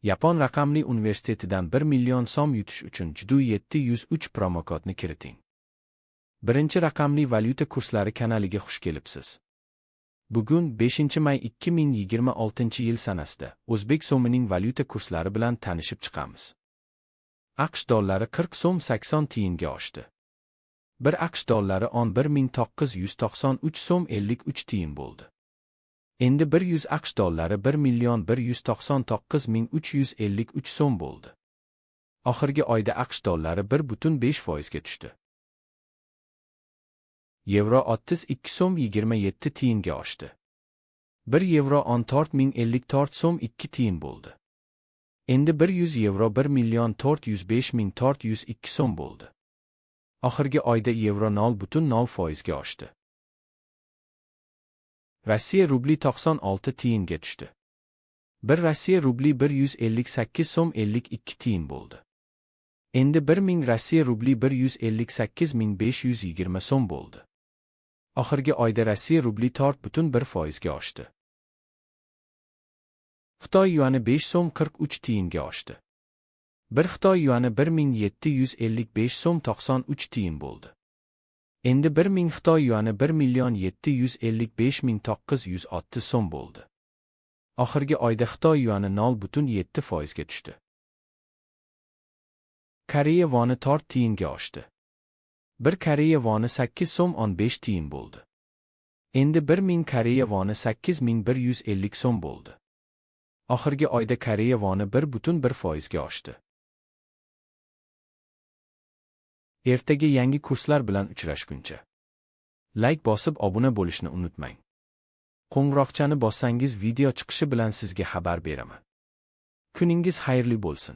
Yapon raqamli universitetidan 1 million so'm yutish uchun Judo 703 promokodni kiriting. Birinchi raqamli valyuta kurslari kanaliga xush kelibsiz. Bugun 5 may 2026-yil sanasida o'zbek so'mining valyuta kurslari bilan tanishib chiqamiz. AQSh dollari 40 so'm 80 tiyinga oshdi. 1 AQSh dollari 11.993 so'm 53 tiyin bo'ldi. Endi 100 AQSh dollari 1.199.353 so'm bo'ldi. Oxirgi oyda AQSh dollari 1.5% ga tushdi. Yevro 32 so'm 27 tiyinga oshdi. 1 yevro 14.054 so'm 2 tiyin bo'ldi. Endi 100 yevro 1.405.402 so'm bo'ldi. Oxirgi oyda yevro 0.0% ga oshdi. Rossiya rubli 96 tiyinga tushdi. 1 Rossiya rubli 158 so'm 52 tiyin bo'ldi. Endi 1000 Rossiya rubli 158.520 so'm bo'ldi. Oxirgi oyda Rossiya rubli 4.1% ga oshdi. Xitoy yuani 5 so'm 43 tiyinga oshdi. 1 Xitoy yuani 1755 so'm 93 tiyin bo'ldi. Endi 1000 Xitoy yuani 1.755.906 so'm bo'ldi. Oxirgi oyda Xitoy yuani 0.7% ga tushdi. Koreya voni 4 tiyinga oshdi. 1 Koreya voni 8 so'm 15 tiyin bo'ldi. Endi 1000 Koreya voni 8150 so'm bo'ldi. Oxirgi oyda Koreya voni 1.1% ga oshdi. Ertaga yangi kurslar bilan uchrashguncha like bosib obuna bo'lishni unutmang. Qo'ng'iroqchani bossangiz video chiqishi bilan sizga xabar beraman. Kuningiz xayrli bo'lsin.